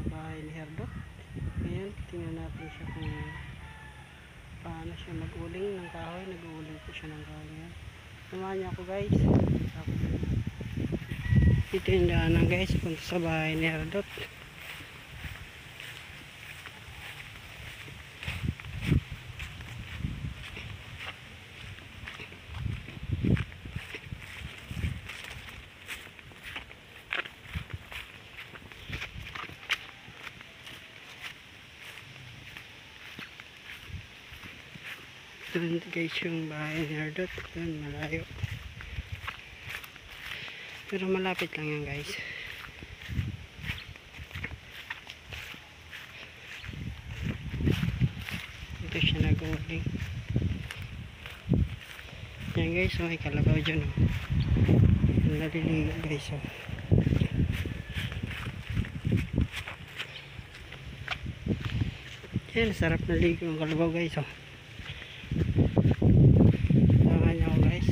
bahay ni Herdot. Ngayon, tingnan natin siya kung paano siya mag-uling ng kahoy. Nag-uuling po siya ng kahoy ngayon. Samahan niya ako guys. Ito yung daanan guys, punta sa bahay ni Herdot. Doon guys yung bahay ni Herdot. Doon malayo, pero malapit lang yan guys. Ito siya nag-uuling. Yan guys, may kalabaw dyan oh. Naliligo guys oh. Yan, sarap naligo ang kalabaw guys oh. Samahan niyo ako guys.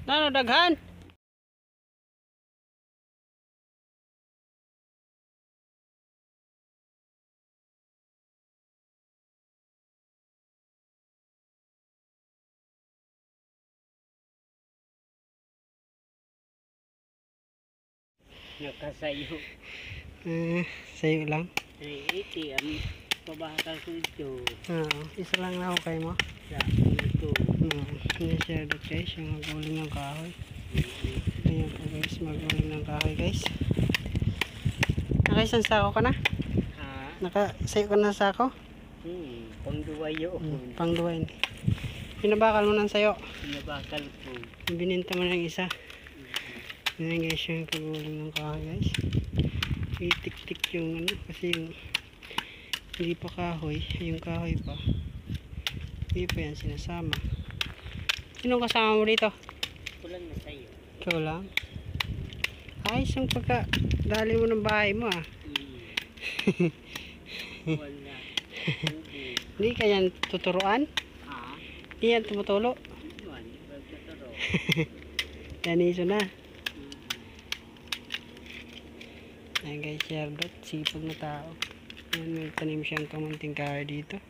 Nano daghan? Nakasayo. Sayo lang. Iti ang pabakal ko ito. Isa lang na ako kayo mo. Sa ito. Hindi siya Herdot guys, yung mag-uling ng kahoy. Ayan po guys, mag-uling ng kahoy guys. Nakaisang sako ka na? Ha? Nakasayo ka na sako? Pangduwayo. Pangduwain. Pinabakal mo ng sayo. Pinabakal ko. Bininta mo ng isa. Ayan guys, yung pag-uling ng kahoy guys. Itik-tik yung ano, kasi yung hindi pa kahoy, yung kahoy pa. Hindi pa yan sinasama. Sinong kasama mo dito? Kulang na sa'yo. Ikaw lang? Ayos yung pagka-dali mo ng bahay mo ah. Wala. Hindi ka yan tuturuan? Ha? Hindi yan tumutulo? Iwan, pagkataro. Taniso na. Ayan guys, Sherdot, sipag na tao. Ayan, may tanim siyang kamunting kahoy dito.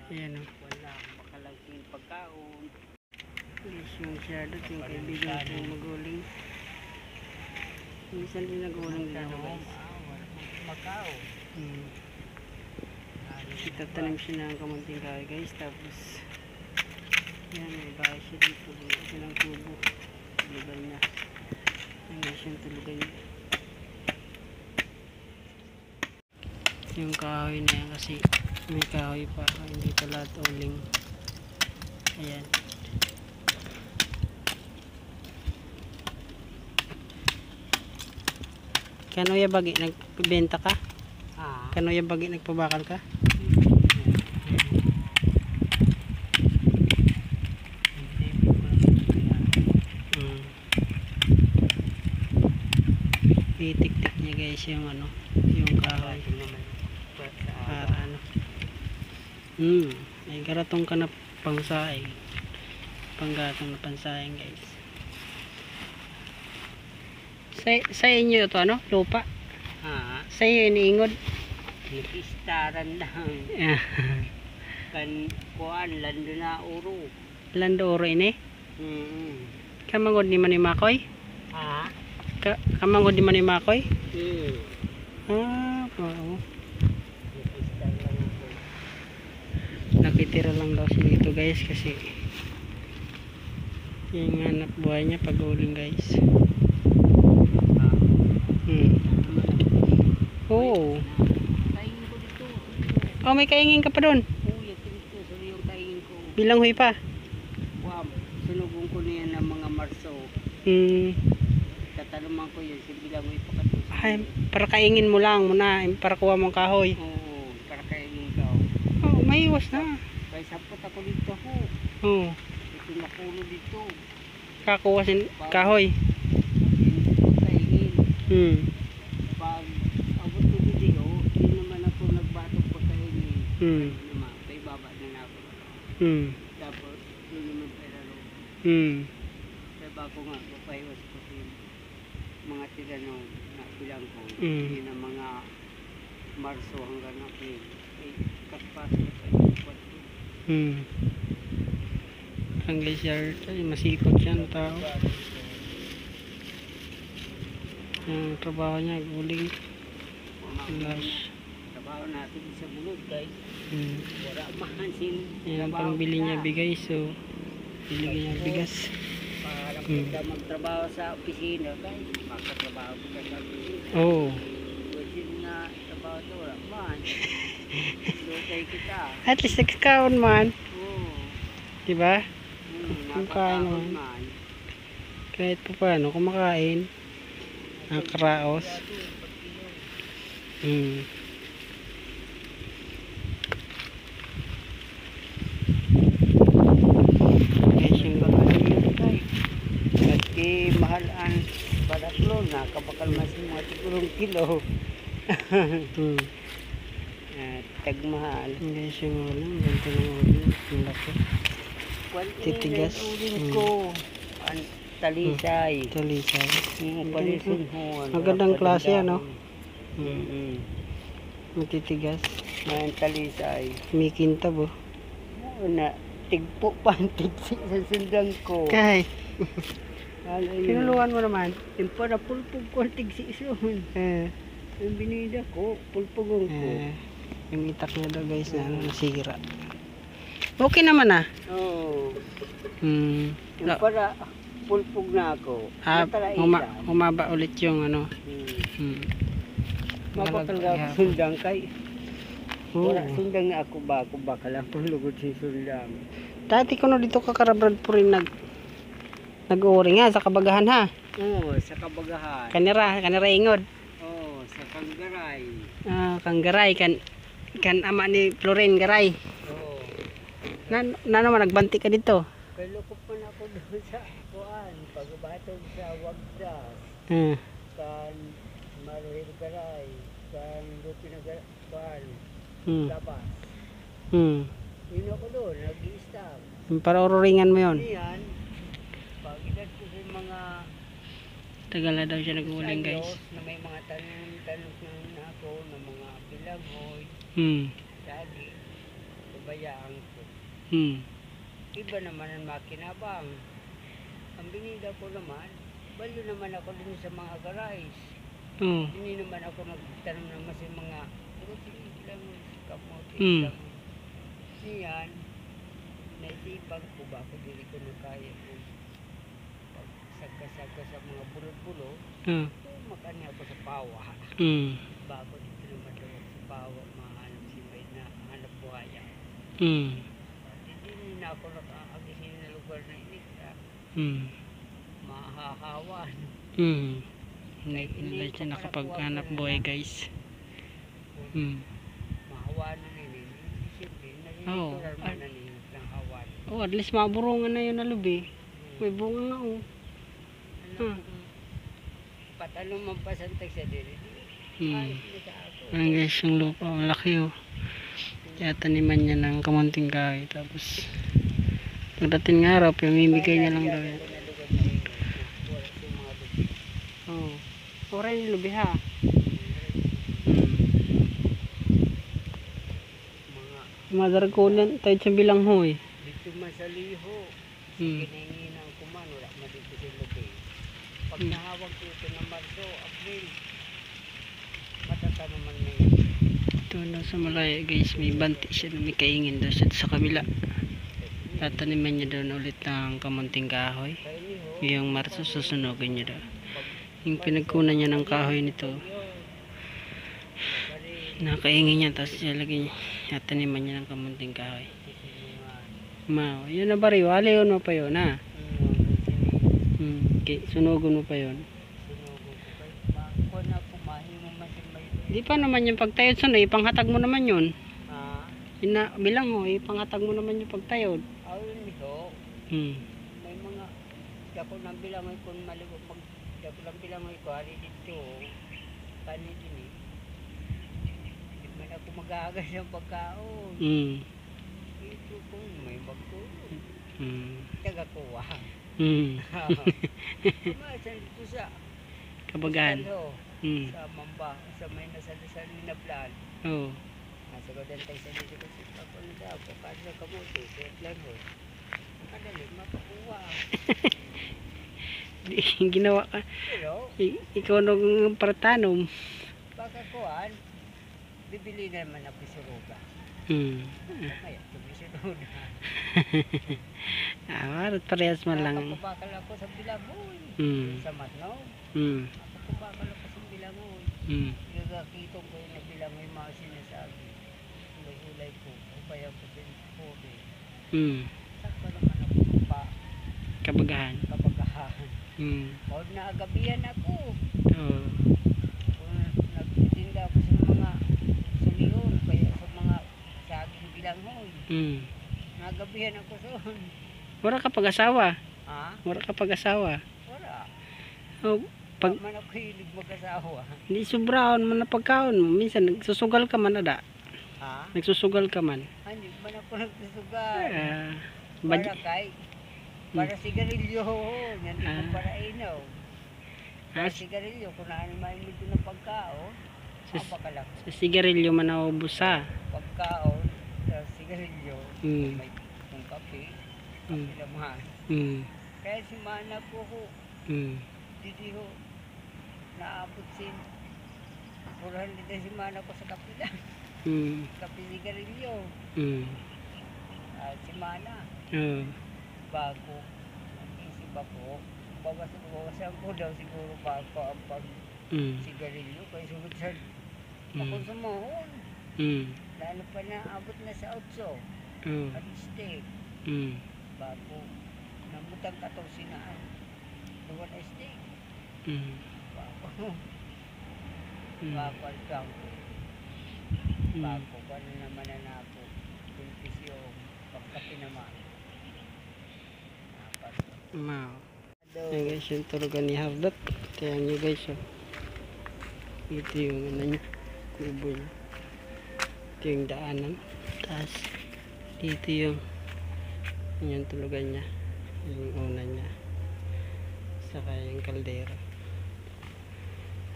Ayan o. Wala, baka lang yung pagkaon. Guys, yung Sherdot, yung kaibigan ko yung maguling. Minsan din naguling din ako guys. Pagkaon. Itatanim siya ng kamunting kahoy guys. Tapos, ayan, may bahay siya dito. Buhay siya ng tubo. Tulugan niya. Ayan guys, yung tulugan niya. Yung kahoy na yan kasi may kahoy pa, hindi pa lahat uling. Ayan. Kano ya bagi nagbenta ka? Kano ya bagi nagpabakal ka? Itik-tik niya guys yung ano, yung kahoy. Para ano. Ay garatong ka na pangsaing. Panggatong na pansaing guys. Sa inyo ito ano? Lupa? Sa iyo iniingod? Nikistaran lang. Kan kuan lando na uro. Lando oro ini? Kamangod ni Manimakoy? Kamangod ni Manimakoy? Oo. Nakitira lang daw siya dito guys kasi yung hanap buhay niya pag-uling guys. Oo. Kaingin ko dito. Oh, may kaingin ka pa doon. Uy, ito dito. Sorry yung kaingin ko. Bilang huy pa. Wow, sunugong ko niyan ng mga marso. Tataluman ko yun. Bilangoy pa ka doon. Ay, para kaingin mo lang muna. Para kuha mong kahoy. Oo, para kaingin ka. Oh, may iwas na. Kaya sapot ako dito ho. Oo. Ito nakulo dito. Kakuha sin kahoy. Kaingin. Pag abot ko dito, hindi naman ako nagbatok pa kaingin. Naman, kay baba na ako. Tapos, yun naman pero. Kaya bako nga, papahiwas ko yung mga tiganong na bilang ko. Hindi na mga Marso hanggang April. Ay, katpasok ko sa ikwat ko. Ang guys, masipag siya ng tao. Yung trabaho niya, guling. Lash. Trabaho natin sa bulod guys. Wala man sin. Yan ang pangbili niya bigay. So, biligyan niya bigas. Para kita magtrabaho sa opisina guys. Makatrabaho kita sa opisina. Oo. Pwede na trabaho ito. Wala man. Lutay kita. At least nagkakaon man. Oo. Diba? Nakakaon man. Kahit pa paano, kumakain. Ang karaos. Guys, yung Kasi mahal ang balatlo na kabakal mas mga sigurong kilo. Tagmahal. guys, yung ulam. Ganito ng ulam. Ang laki. Titigas. ko. Ang talisay. Talisay. Palisin ho. Magandang klase ano. Matitigas. Ang talisay. May kintab oh. Na tigpo pa ang tigsi sa sundang ko. Kay, Alay, pinuluan mo naman. yung para pulpog ko ang tigsi soon. Yung binida ko, pulpogong ko. Yung itak niya daw guys na ano, nasira. Okay naman ah. Oo. Hmm. Yung para pulpog na ako. Humaba ulit yung ano. Mapapalaga sundang kay. Oo. Wala sundang na ako ba lang pulugod si sundang. Dati ko na dito kakarabrad po rin nag-uuri nga sa kabagahan ha. Oo, sa kabagahan. Kanira ingod. Oo, sa Kanggaray. Kanggaray kan ama ni Florin Garay. Oo. Na naman nagbanti ka dito. Kay lukop man ako doon sa kuan, pagbatog sa Wagdas. Kan Maruhil Garay, kan Lupi na kuan. Labas. Yun ako doon, nag-i-stop. Para ururingan mo yon. Yan, pag kahit po sa mga Tagal na daw siya nag-uuling guys. ayos na may mga tanong na ako ng mga bilanghoy, Hmm. lagi, pabayaan ko. Hmm. Iba naman ang makinabang. Ang binida ko naman, balo naman ako din sa mga garais. Oh. Hindi naman ako nagtanong naman sa mga lang kamote Hmm. lang. Siyan, naisipan ko ba kung hindi ko na kaya ko pagsaga-saga sa mga bulot-bulo, Ah. makanya ako sa pawa. Hmm. Bago dito naman daw ako sa pawa, mahanap si may na hanap buhaya. Hmm. Hindi na ako nakaagisin na lugar na init. Hmm. Mahahawan. Hmm. Hindi siya nakapaghanap buhay guys. Hmm. Mahawanan na yun. Siyempre, Oo. naging naman na yun ng hawan. Oh, at least maburungan na yun na lubi. May bunga nga oh. Ano, patalo man pasantag sa diri. Hmm. Ayos na sa ako. Ayan guys, yung lupa, malaki oh. Kaya taniman niya ng kamunting kahoy. Tapos, pagdating ng araw, pamimigay niya lang daw yan. Oh. Ora yung lubi ha. Hmm. Madarkulan tayo sa bilanghoy. Dito man sa liho, Hmm. kinahinginan ko man, wala man dito sa lubi. Pag nahawag ko ito ng Marso, April, matatano man na yun. Ito na sa malaya guys, may banti siya na may kaingin daw siya sa kabila. Tataniman niya daw na ulit ng kamunting kahoy. Kaya liho, Yung Marso susunogin niya daw. Yung pinagkunan niya ng kahoy nito, nakaingin niya, tapos ilalagay niya, tataniman niya ng kamunting kahoy. Yun na ba rin? Wali yun mo pa yun ha? Okay, sunugon mo pa yun. Di pa naman yung pagtayod sunod, ipanghatag mo naman yun. Bilang mo, ipanghatag mo naman yung pagtayod. Ayun nito, Hmm. may mga dako nang bilangoy kung maligo pag dako lang bilangoy ko ari dito kani din eh. Di man ako magagas ng pagkaon. Hmm. Ito kung may magtulog. Hmm. Taga kuha. Hmm. Kumasan dito sa Kabagahan. Estado, Hmm. sa Mamba, sa may nasalusan ni Nablan. Oo. Nasa ko din tayo sa dito kasi ako na daw, kasi sa kamote, sa plano. Kadali, mapakuha. Ginawa ka. Pero, Ikaw nung partanom. baka kuhan, bibili naman ako sa ruga. Hmm. Kaya, bibili sa ruga. Marat parehas man lang. Nakakabakal ako sa bilangoy. Hmm. Sa Matnaw, Hmm. nakakabakal ako sa bilangoy. Hmm. Gagakitong ko yung bilangoy mga sinasabi. Ulay-ulay ko, upaya ko sa pobre. Hmm. Sakto naman ako pa Kabagahan. kabagahan. Hmm. Huwag na agabihan ako. Oo. Kung nagtitinda ako sa mga suliyon, kaya sa mga saging bilanghoy. Hmm. Nagabihan ako soon. Wala ka pag-asawa. Ha? Wala ka pag-asawa. Wala. Oh, pag Man ako hilig mag-asawa. hindi sobrahon man na pagkaon mo, minsan nagsusugal ka man ada. Ha? Nagsusugal ka man. Hindi man ako nagsusugal. Bad- Para kay, para sigarilyo. Hindi ko Ah. para inaw. Para Ah, sigarilyo, kung naan may medyo ng pagkao, Sis- apakalak. sa sigarilyo man naubos ha. Pagkaon, sa sigarilyo, Hmm. may kung kape, Hmm. kape naman. Hmm. Kaya si Mana po ko, Hmm. didi ho, naabot sin. Purahan dito si Mana ko sa kape lang. Hmm. Kape sigarilyo. Hmm. Si Mana, Oo. bago, nag-isip ako, bawasan ko daw siguro bago ang Hmm. pag-sigarilyo. Kaya sunod sa Hmm. makonsumohon. Hmm. Lalo pa na abot na sa 8 Oo. at steak. Hmm. Bago, namutang 14 na duwa na steak. Hmm. Bago, Hmm. bago ang siyang. Hmm. Bago, ano naman na ako. Yung pagkapi naman. Apat. Wow. Ado, Ayan guys, yung turugan ni Hardot. Tingnan nyo guys, oh. Ito yung ano niya, kubo niya. Ito yung daanan. Tapos, dito yung tulugan niya. Yung una niya. saka yung kaldero.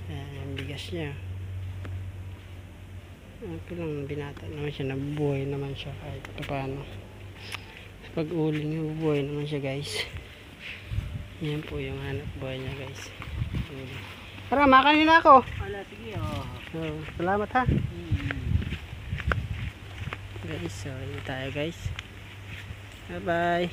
Ayan, yung bigas niya. Okay lang, binata naman siya, nabubuhay naman siya kahit paano. Pag uling, nabubuhay naman siya guys. Yan po yung hanap buhay niya guys. Tara, makanin na ako. Wala, sige, oh. Salamat ha. Guys, so yun tayo guys. Bye bye.